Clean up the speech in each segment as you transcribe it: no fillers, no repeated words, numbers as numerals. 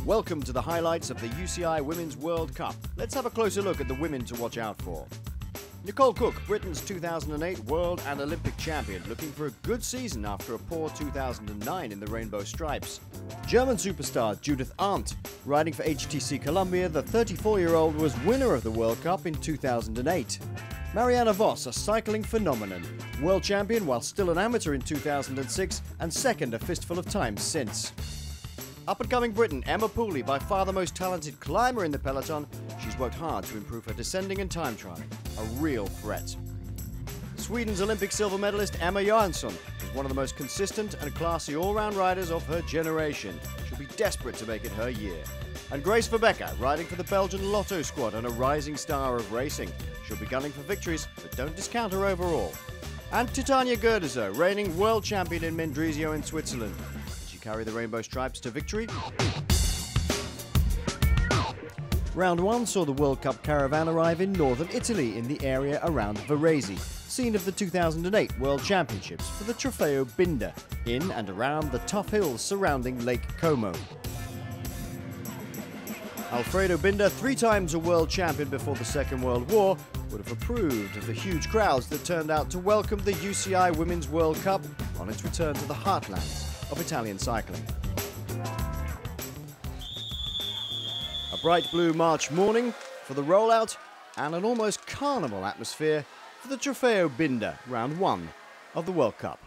Welcome to the highlights of the UCI Women's World Cup. Let's have a closer look at the women to watch out for. Nicole Cook, Britain's 2008 World and Olympic champion, looking for a good season after a poor 2009 in the Rainbow Stripes. German superstar Judith Arndt, riding for HTC Columbia, the 34-year-old was winner of the World Cup in 2008. Marianne Vos, a cycling phenomenon, world champion while still an amateur in 2006 and second a fistful of times since. Up-and-coming Briton Emma Pooley, by far the most talented climber in the peloton, she's worked hard to improve her descending and time trialing. A real threat. Sweden's Olympic silver medalist Emma Johansson is one of the most consistent and classy all-round riders of her generation. She'll be desperate to make it her year. And Grace Verbeeker, riding for the Belgian Lotto squad and a rising star of racing. She'll be gunning for victories, but don't discount her overall. And Titania Gerdeser, reigning world champion in Mendrisio in Switzerland. Carry the rainbow stripes to victory. Round 1 saw the World Cup caravan arrive in northern Italy in the area around Varese, scene of the 2008 World Championships for the Trofeo Binda, in and around the tough hills surrounding Lake Como. Alfredo Binda, 3 times a world champion before the Second World War, would have approved of the huge crowds that turned out to welcome the UCI Women's World Cup on its return to the heartlands of Italian cycling. A bright blue March morning for the rollout and an almost carnival atmosphere for the Trofeo Binda, round 1 of the World Cup.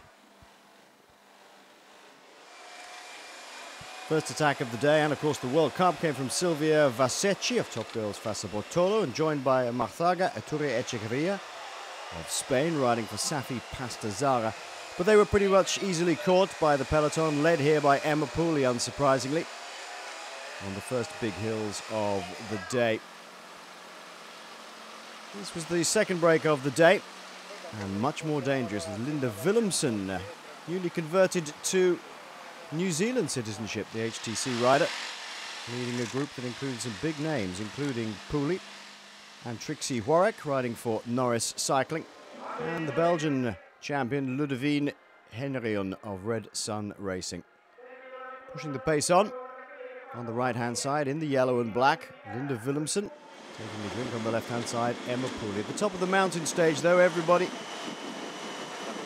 First attack of the day, and of course the World Cup, came from Silvia Vasecchi of Top Girls Fassa Bortolo and joined by Marthaga Eture Echeverria of Spain, riding for Safi Pastazara. But they were pretty much easily caught by the peloton, led here by Emma Pooley, unsurprisingly, on the first big hills of the day. This was the second break of the day, and much more dangerous as Linda Willemsen, newly converted to New Zealand citizenship, the HTC rider, leading a group that included some big names, including Pooley and Trixie Warwick, riding for Norris Cycling, and the Belgian champion Ludovine Henrion of Red Sun Racing. Pushing the pace on the right-hand side in the yellow and black, Linda Willemsen. Taking the drink on the left-hand side, Emma Pooley. At the top of the mountain stage, though, everybody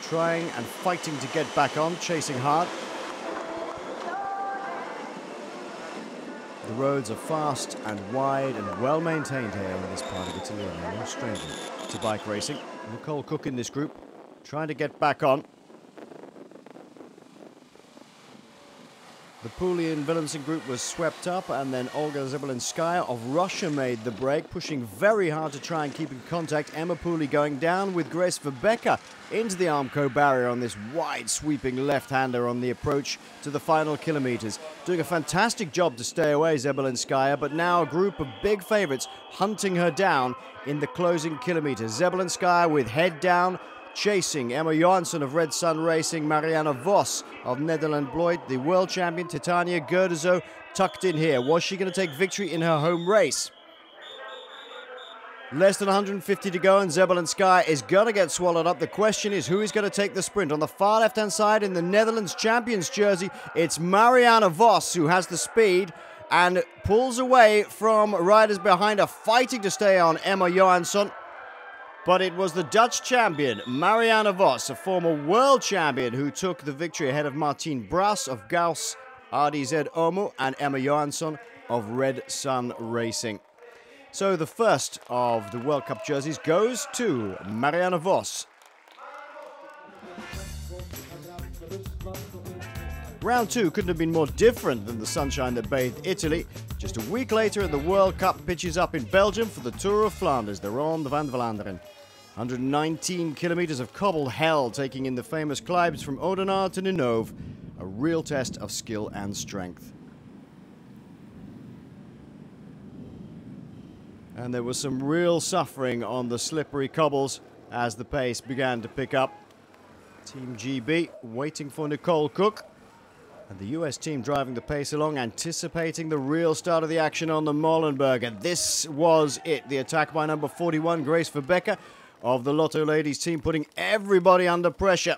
trying and fighting to get back on, chasing hard. The roads are fast and wide and well maintained here in this part of Italy, and no stranger to bike racing. Nicole Cook in this group, trying to get back on. The Pooley and Willemsen group was swept up, and then Olga Zebelinskaya of Russia made the break, pushing very hard to try and keep in contact. Emma Pooley going down with Grace Verbeeker into the Armco barrier on this wide sweeping left-hander on the approach to the final kilometres. Doing a fantastic job to stay away, Zebelinskaya, but now a group of big favourites hunting her down in the closing kilometres. Zebelinskaya with head down, chasing Emma Johansson of Red Sun Racing, Marianne Vos of Nederland Bloyd, the world champion Titania Gerdeser tucked in here. Was she going to take victory in her home race? Less than 150 to go, and Zebelinskaya is going to get swallowed up. The question is, who is going to take the sprint? On the far left-hand side in the Netherlands champions jersey, it's Marianne Vos who has the speed and pulls away from riders behind her, fighting to stay on Emma Johansson. But it was the Dutch champion, Marianne Vos, a former world champion, who took the victory ahead of Martine Bras of Gauss RDZ Omo and Emma Johansson of Red Sun Racing. So the first of the World Cup jerseys goes to Marianne Vos. Round 2 couldn't have been more different than the sunshine that bathed Italy. Just a week later, and the World Cup pitches up in Belgium for the Tour of Flanders, the Ronde van Vlaanderen. 119 kilometers of cobbled hell, taking in the famous climbs from Oudenaarde to Ninove. A real test of skill and strength. And there was some real suffering on the slippery cobbles as the pace began to pick up. Team GB waiting for Nicole Cook. And the US team driving the pace along, anticipating the real start of the action on the Molenberg. And this was it. The attack by number 41, Grace Verbeeker of the Lotto Ladies team, putting everybody under pressure.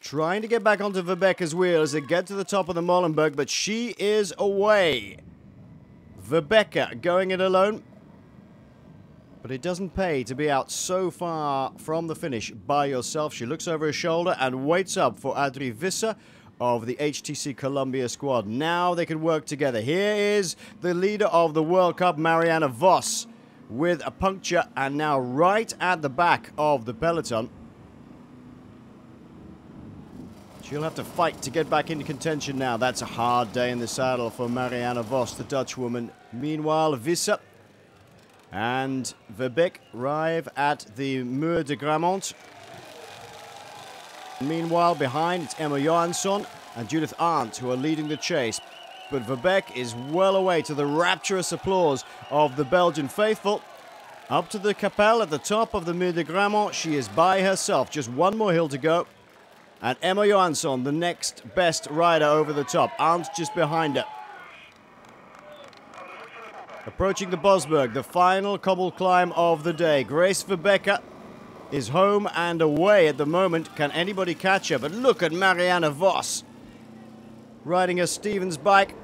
Trying to get back onto Verbeeker's wheel as they get to the top of the Molenberg, but she is away. Verbeke going it alone. But it doesn't pay to be out so far from the finish by yourself. She looks over her shoulder and waits up for Adri Visser of the HTC Columbia squad. Now they can work together. Here is the leader of the World Cup, Marianne Vos, with a puncture and now right at the back of the peloton. She'll have to fight to get back into contention now. That's a hard day in the saddle for Marianne Vos, the Dutch woman. Meanwhile, Visser and Verbeek arrive at the Muur de Grammont. Meanwhile, behind, it's Emma Johansson and Judith Arndt who are leading the chase. But Verbeek is well away to the rapturous applause of the Belgian faithful. Up to the Capelle at the top of the Muur de Grammont. She is by herself. Just one more hill to go. And Emma Johansson, the next best rider over the top. Arndt just behind her. Approaching the Bosberg, the final cobble climb of the day. Grace Verbeke is home and away at the moment. Can anybody catch her? But look at Marianne Vos riding a Stevens bike,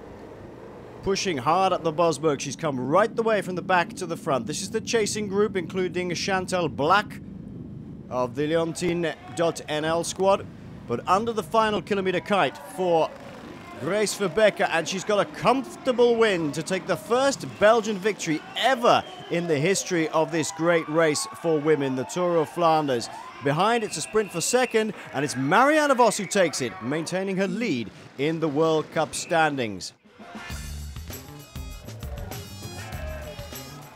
pushing hard up the Bosberg. She's come right the way from the back to the front. This is the chasing group, including Chantal Black of the Leontine.nl squad. But under the final kilometer kite for Grace Verbeke, and she's got a comfortable win to take the first Belgian victory ever in the history of this great race for women, the Tour of Flanders. Behind, it's a sprint for second, and it's Marianne Vos who takes it, maintaining her lead in the World Cup standings.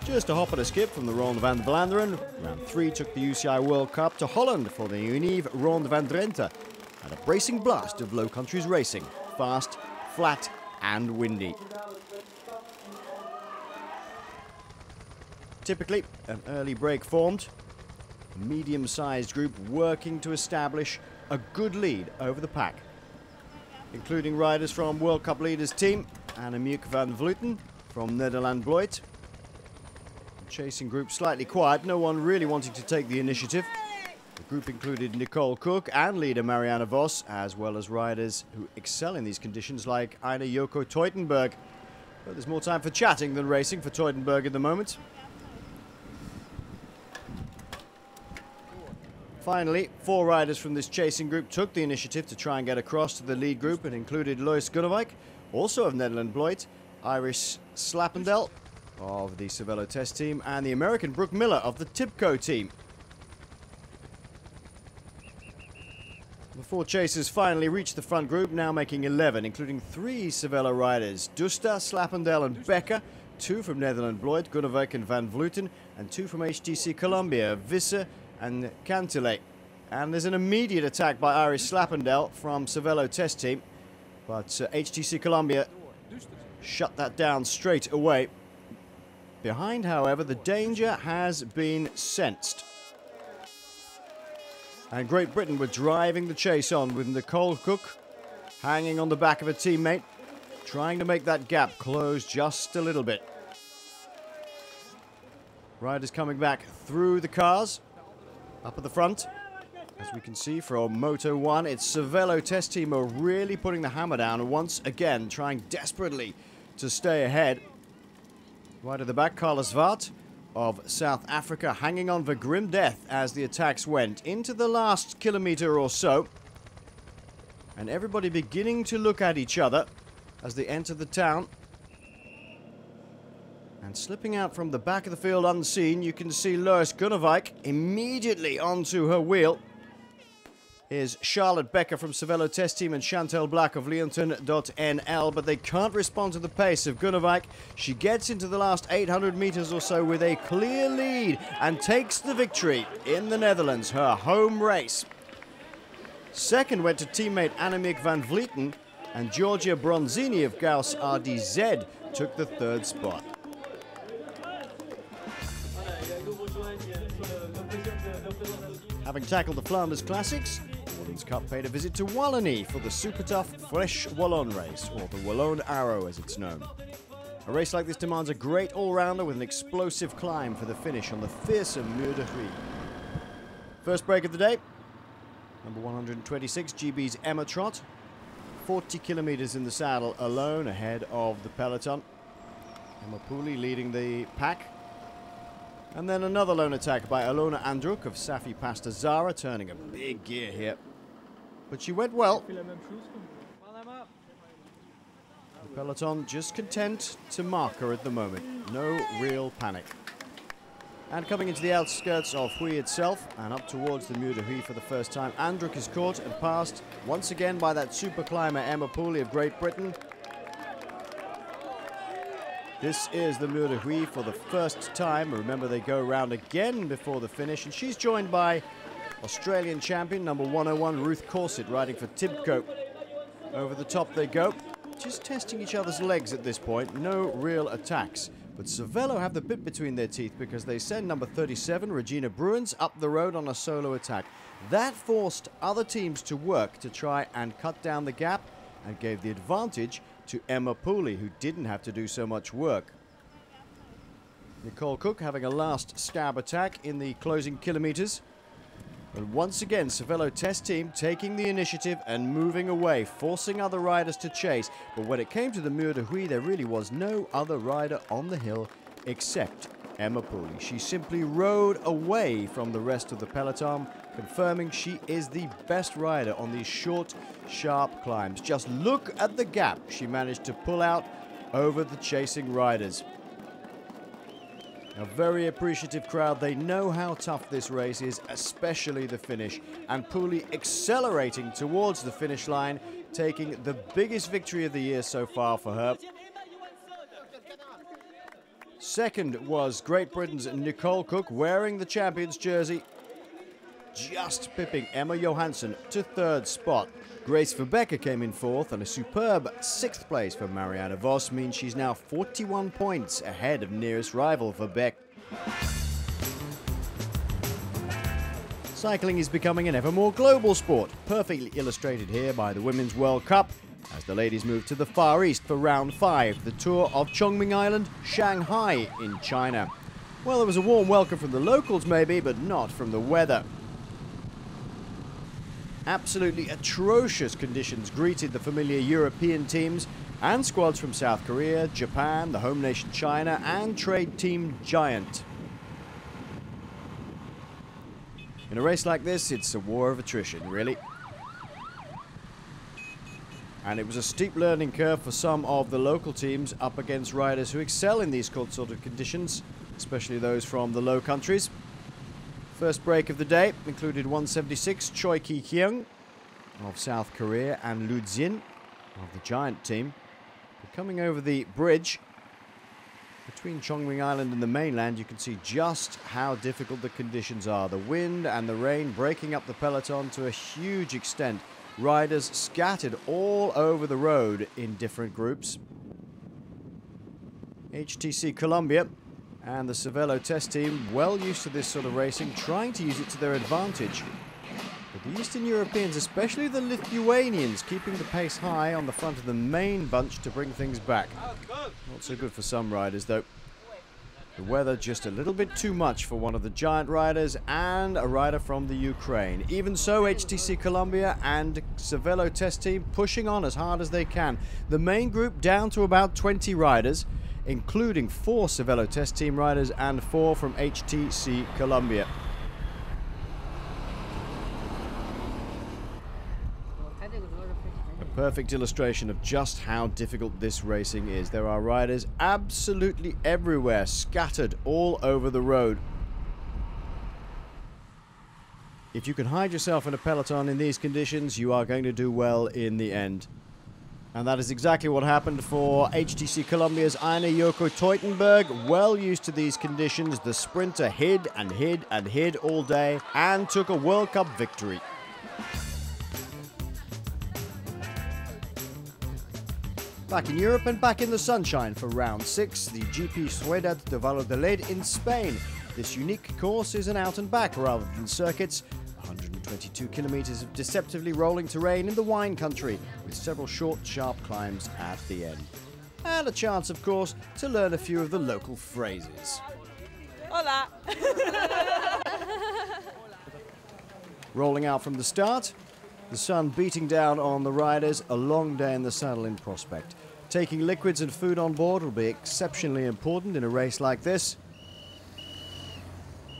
Just a hop and a skip from the Ronde van Vlaanderen. Round 3 took the UCI World Cup to Holland for the Unive Ronde van Drenthe, and a bracing blast of Low Countries racing. Fast, flat, and windy. Typically, an early break formed. A medium-sized group working to establish a good lead over the pack, including riders from World Cup leaders team Annemiek van Vleuten from Nederland Bloit. The chasing group slightly quiet, no one really wanting to take the initiative. The group included Nicole Cook and leader Marianne Vos, as well as riders who excel in these conditions like Ina Joko Teutenberg. But there's more time for chatting than racing for Teutenberg at the moment. Finally, 4 riders from this chasing group took the initiative to try and get across to the lead group, and included Lois Gunnewijk, also of Nederland Bloit, Iris Slappendel of the Cervelo Test team, and the American Brooke Miller of the Tipco team. The 4 chasers finally reached the front group, now making 11, including 3 Cervelo riders. Dusta, Slappendel and Becker, 2 from Nederland Bloit, Gunnewijk and Van Vleuten, and 2 from HTC Columbia, Visser and Cantillé. And there's an immediate attack by Iris Slappendel from Cervelo Test team, but HTC Columbia shut that down straight away. Behind, however, the danger has been sensed. And Great Britain were driving the chase on with Nicole Cook hanging on the back of a teammate, trying to make that gap close just a little bit. Riders coming back through the cars, up at the front. As we can see from Moto 1, it's Cervelo Test team are really putting the hammer down once again, trying desperately to stay ahead. Right at the back, Carlos Waard of South Africa hanging on for grim death as the attacks went into the last kilometer or so. And everybody beginning to look at each other as they enter the town. And slipping out from the back of the field unseen, you can see Lois Gunnewijk immediately onto her wheel. Here's Charlotte Becker from Cervelo Test Team and Chantal Black of Leontine.nl, but they can't respond to the pace of Gunnewijk. She gets into the last 800 meters or so with a clear lead and takes the victory in the Netherlands, her home race. Second went to teammate Annemiek van Vleuten, and Georgia Bronzini of Gauss RDZ took the 3rd spot. Having tackled the Flanders Classics, the Women's Cup paid a visit to Wallonie for the super tough Fresh Wallon race, or the Wallon Arrow as it's known. A race like this demands a great all-rounder with an explosive climb for the finish on the fearsome Muur de Huy. First break of the day, number 126, GB's Emma Trott, 40 kilometers in the saddle alone ahead of the peloton. Emma Pooley leading the pack. And then another lone attack by Alona Andruk of Safi Pasta Zara, turning a big gear here. But she went well. The peloton just content to mark her at the moment. No real panic. And coming into the outskirts of Huy itself and up towards the Mur de Huy for the first time, Andruk is caught and passed once again by that super climber Emma Pooley of Great Britain. This is the Mur de Huy for the first time. Remember, they go around again before the finish, and she's joined by Australian champion number 101 Ruth Corset riding for Tibco. Over the top they go, just testing each other's legs at this point. No real attacks. But Cervelo have the bit between their teeth because they send number 37, Regina Bruins, up the road on a solo attack. That forced other teams to work to try and cut down the gap and gave the advantage to Emma Pooley, who didn't have to do so much work. Nicole Cook having a last stab attack in the closing kilometers. And once again, Cervelo test team taking the initiative and moving away, forcing other riders to chase. But when it came to the Mur de Huy, there really was no other rider on the hill except Emma Pooley. She simply rode away from the rest of the peloton, confirming she is the best rider on these short, sharp climbs. Just look at the gap she managed to pull out over the chasing riders. A very appreciative crowd. They know how tough this race is, especially the finish. And Pooley accelerating towards the finish line, taking the biggest victory of the year so far for her. Second was Great Britain's Nicole Cook, wearing the champion's jersey, just pipping Emma Johansson to third spot. Grace Verbeeker came in fourth, and a superb sixth place for Marianne Vos means she's now 41 points ahead of nearest rival Verbeeker. Cycling is becoming an ever more global sport, perfectly illustrated here by the Women's World Cup, as the ladies move to the Far East for round 5, the tour of Chongming Island, Shanghai in China. Well, there was a warm welcome from the locals maybe, but not from the weather. Absolutely atrocious conditions greeted the familiar European teams and squads from South Korea, Japan, the home nation China, and trade team Giant. In a race like this, it's a war of attrition, really. And it was a steep learning curve for some of the local teams up against riders who excel in these sort of conditions, especially those from the low countries. First break of the day included 176 Choi Ki-kyung of South Korea and Lu Jin of the Giant team. But coming over the bridge between Chongming Island and the mainland, you can see just how difficult the conditions are. The wind and the rain breaking up the peloton to a huge extent. Riders scattered all over the road in different groups. HTC Columbia and the Cervelo test team, well used to this sort of racing, trying to use it to their advantage. But the Eastern Europeans, especially the Lithuanians, keeping the pace high on the front of the main bunch to bring things back. Not so good for some riders, though. The weather just a little bit too much for one of the Giant riders and a rider from the Ukraine. Even so, HTC Columbia and Cervelo test team pushing on as hard as they can. The main group down to about 20 riders, including 4 Cervelo test team riders and 4 from HTC Columbia. A perfect illustration of just how difficult this racing is. There are riders absolutely everywhere, scattered all over the road. If you can hide yourself in a peloton in these conditions, you are going to do well in the end. And that is exactly what happened for HTC Columbia's Aina Yoko Teutenberg. Well used to these conditions, the sprinter hid and hid and hid all day and took a World Cup victory. Back in Europe and back in the sunshine for round 6, the GP Ciudad de Valladolid in Spain. This unique course is an out and back rather than circuits. 122 kilometers of deceptively rolling terrain in the wine country, with several short, sharp climbs at the end. And a chance, of course, to learn a few of the local phrases. Hola! Rolling out from the start, the sun beating down on the riders, a long day in the saddle in prospect. Taking liquids and food on board will be exceptionally important in a race like this,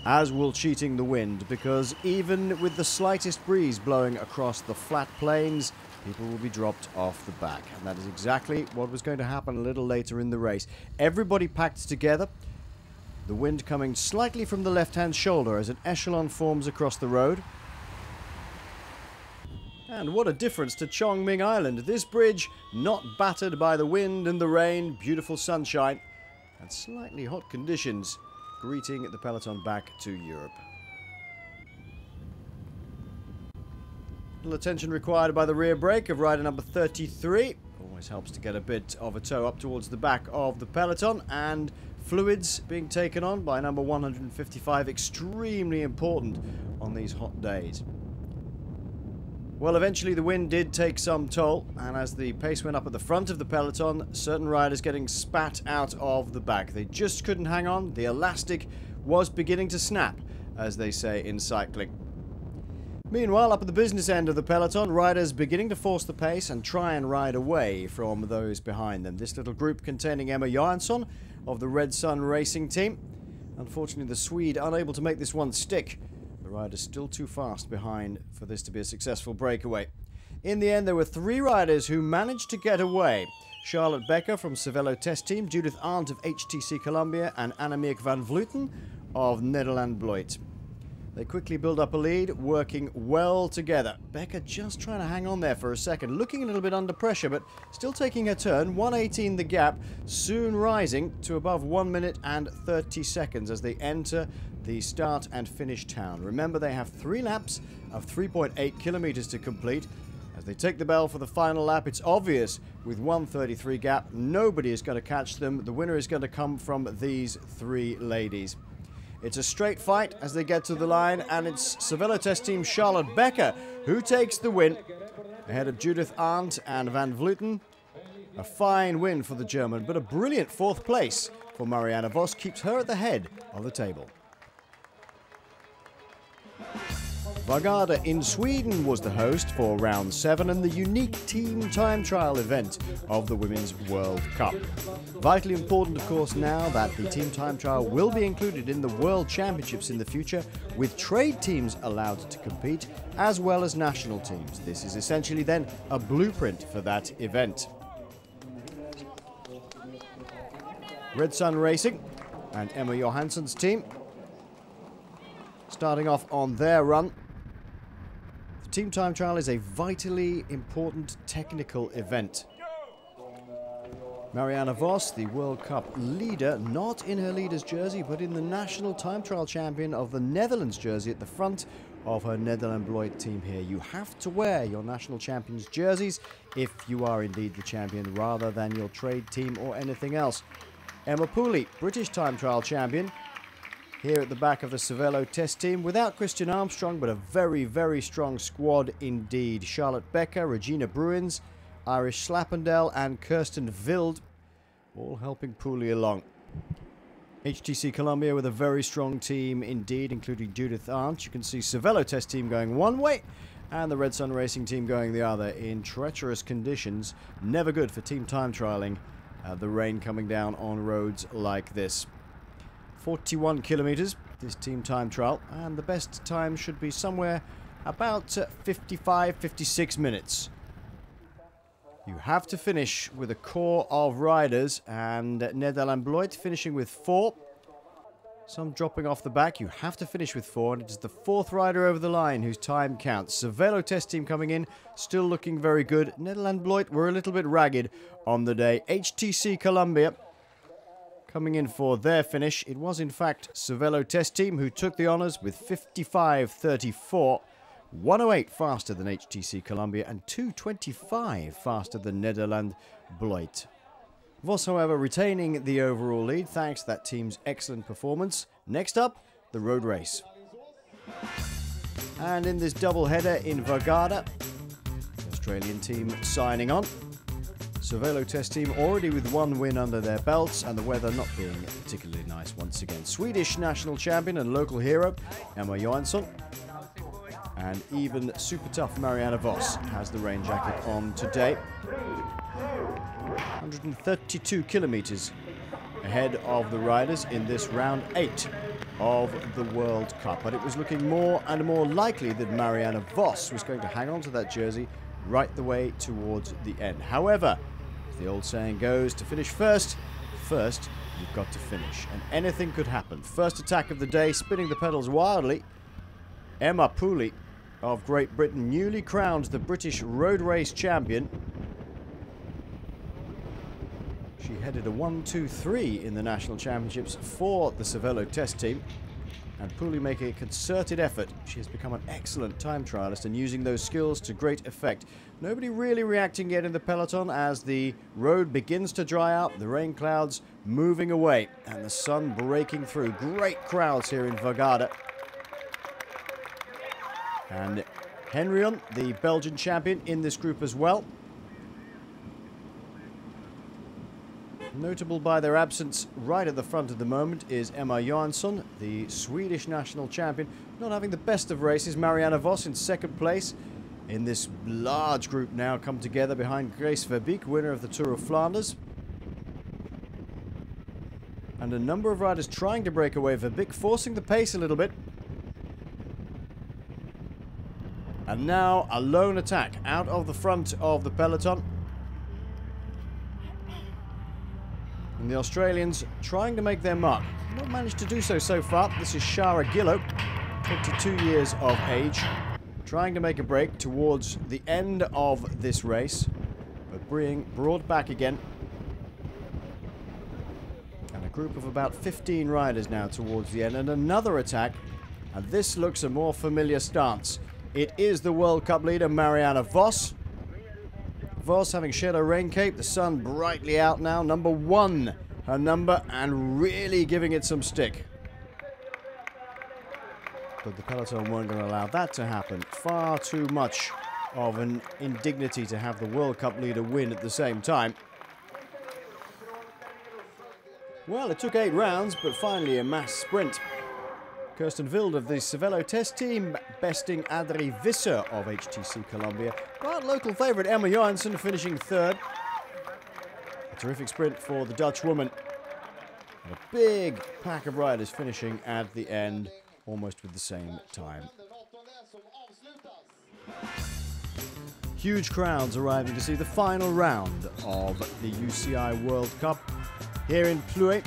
as will cheating the wind, because even with the slightest breeze blowing across the flat plains, people will be dropped off the back. And that is exactly what was going to happen a little later in the race. Everybody packed together, the wind coming slightly from the left-hand shoulder as an echelon forms across the road. And what a difference to Chongming Island. This bridge not battered by the wind and the rain, beautiful sunshine, and slightly hot conditions greeting the peloton back to Europe. Little attention required by the rear brake of rider number 33. Always helps to get a bit of a toe up towards the back of the peloton, and fluids being taken on by number 155, extremely important on these hot days. Well, eventually the wind did take some toll, and as the pace went up at the front of the peloton, certain riders getting spat out of the back. They just couldn't hang on. The elastic was beginning to snap, as they say in cycling. Meanwhile, up at the business end of the peloton, riders beginning to force the pace and try and ride away from those behind them. This little group containing Emma Johansson of the Red Sun Racing team. Unfortunately, the Swede unable to make this one stick. The rider's still too fast behind for this to be a successful breakaway. In the end, there were 3 riders who managed to get away. Charlotte Becker from Cervelo Test Team, Judith Arndt of HTC Columbia, and Annemiek van Vleuten of Nederland Bloit. They quickly build up a lead, working well together. Becker just trying to hang on there for a second, looking a little bit under pressure, but still taking her turn. 1:18 the gap, soon rising to above 1 minute and 30 seconds as they enter the start and finish town. Remember, they have 3 laps of 3.8 kilometers to complete. As they take the bell for the final lap, it's obvious with 1:33 gap, nobody is going to catch them. The winner is going to come from these 3 ladies. It's a straight fight as they get to the line, and it's Cervelo Test Team Charlotte Becker who takes the win ahead of Judith Arndt and Van Vleuten. A fine win for the German, but a brilliant 4th place for Marianne Vos keeps her at the head of the table. Vårgårda in Sweden was the host for round 7 and the unique team time trial event of the Women's World Cup. Vitally important, of course, now that the team time trial will be included in the World Championships in the future, with trade teams allowed to compete as well as national teams. This is essentially then a blueprint for that event. Red Sun Racing and Emma Johansson's team starting off on their run. The team time trial is a vitally important technical event. Marianne Vos, the World Cup leader, not in her leader's jersey, but in the national time trial champion of the Netherlands jersey at the front of her Nederland Bloit team here. You have to wear your national champions jerseys if you are indeed the champion, rather than your trade team or anything else. Emma Pooley, British time trial champion, here at the back of the Cervelo Test Team, without Christian Armstrong, but a very, very strong squad indeed. Charlotte Becker, Regina Bruins, Irish Slappendel and Kirsten Wild, all helping Pooley along. HTC Columbia with a very strong team indeed, including Judith Arndt. You can see Cervelo Test Team going one way and the Red Sun Racing Team going the other in treacherous conditions. Never good for team time trialing, the rain coming down on roads like this. 41 kilometers, this team time trial, and the best time should be somewhere about 55-56 minutes. You have to finish with a core of riders, and Nederland Bloit finishing with 4. Some dropping off the back. You have to finish with 4, and it is the 4th rider over the line whose time counts. Cervelo Test Team coming in, still looking very good. Nederland Bloit were a little bit ragged on the day. HTC Columbia coming in for their finish. It was in fact Cervelo Test Team who took the honours with 55.34. 1:08 faster than HTC Columbia and 2:25 faster than Nederland Bloit. Vos, however, retaining the overall lead thanks to that team's excellent performance. Next up, the road race. And in this double header in Vårgårda, the Australian team signing on. Cervelo Test Team already with 1 win under their belts, and the weather not being particularly nice once again. Swedish national champion and local hero Emma Johansson, and even super tough Marianne Vos has the rain jacket on today. 132 kilometers ahead of the riders in this round 8 of the World Cup. But it was looking more and more likely that Marianne Vos was going to hang on to that jersey right the way towards the end. However, as the old saying goes, to finish first, you've got to finish. And anything could happen. First attack of the day, spinning the pedals wildly. Emma Pooley of Great Britain, newly crowned the British road race champion. She headed a 1-2-3 in the national championships for the Cervelo test team. And Pooley making a concerted effort. She has become an excellent time trialist and using those skills to great effect. Nobody really reacting yet in the peloton as the road begins to dry out, the rain clouds moving away, and the sun breaking through. Great crowds here in Vargada. And Henrion, the Belgian champion, in this group as well. Notable by their absence right at the front at the moment is Emma Johansson, the Swedish national champion, not having the best of races. Marianne Vos in second place in this large group now come together behind Grace Verbeek, winner of the Tour of Flanders. And a number of riders trying to break away. Verbeek forcing the pace a little bit. And now a lone attack out of the front of the peloton. And the Australians trying to make their mark. Not managed to do so far. This is Shara Gillow, 22 years of age, trying to make a break towards the end of this race, but being brought back again. And a group of about 15 riders now towards the end, and another attack. And this looks a more familiar stance. It is the World Cup leader, Marianne Vos. Vos having shed her rain cape, the sun brightly out now, number 1 her number, and really giving it some stick. But the peloton weren't going to allow that to happen. Far too much of an indignity to have the World Cup leader win at the same time. Well, it took 8 rounds, but finally a mass sprint. Kirsten Wild of the Cervelo test team besting Adrie Visser of HTC Columbia. But local favourite Emma Johansson finishing 3rd. A terrific sprint for the Dutch woman. And a big pack of riders finishing at the end almost with the same time. Huge crowds arriving to see the final round of the UCI World Cup here in Plouay.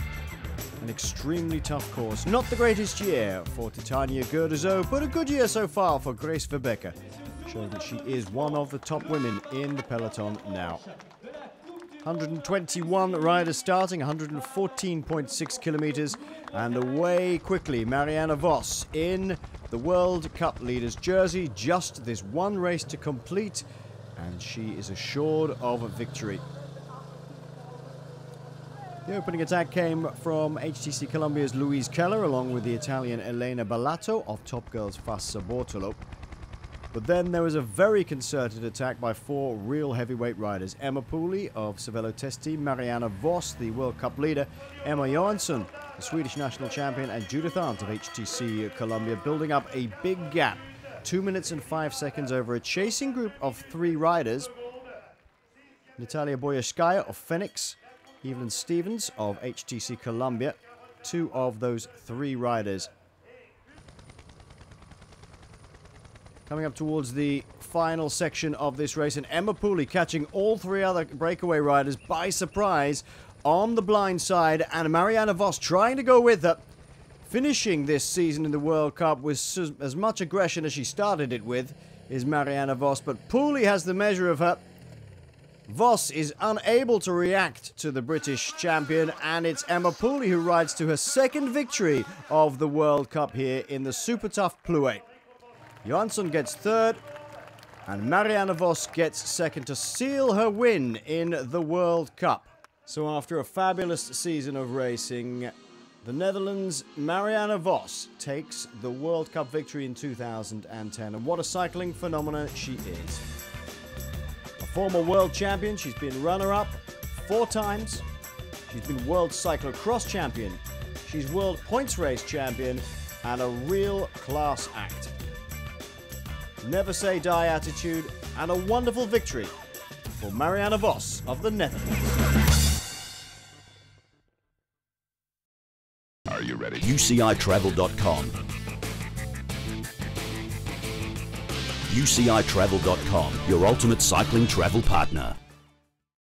An extremely tough course. Not the greatest year for Titania Gurdezo, but a good year so far for Grace Verbeek, showing that she is one of the top women in the peloton now. 121 riders starting, 114.6 kilometers, and away quickly Marianne Vos in the World Cup leaders jersey. Just this one race to complete, and she is assured of a victory. The opening attack came from HTC Columbia's Louise Keller, along with the Italian Elena Ballato of Top Girl's Fassa Bortolo. But then there was a very concerted attack by 4 real heavyweight riders. Emma Pooley of Cervelo test team, Marianne Vos, the World Cup leader, Emma Johansson, the Swedish national champion, and Judith Arndt of HTC Columbia, building up a big gap. 2 minutes and 5 seconds over a chasing group of 3 riders. Natalia Boyashkaya of Phoenix, Evelyn Stevens of HTC Columbia, 2 of those 3 riders. Coming up towards the final section of this race, and Emma Pooley catching all 3 other breakaway riders by surprise on the blind side, and Marianne Vos trying to go with her. Finishing this season in the World Cup with as much aggression as she started it with is Marianne Vos, but Pooley has the measure of her. Vos is unable to react to the British champion, and it's Emma Pooley who rides to her 2nd victory of the World Cup here in the super tough Plouay. Johansson gets 3rd, and Marianne Vos gets 2nd to seal her win in the World Cup. So after a fabulous season of racing, the Netherlands' Marianne Vos takes the World Cup victory in 2010, and what a cycling phenomenon she is. Former world champion, she's been runner-up 4 times. She's been world cyclocross champion. She's world points race champion, and a real class act. Never say die attitude, and a wonderful victory for Marianne Vos of the Netherlands. Are you ready? UCItravel.com. UCItravel.com, your ultimate cycling travel partner.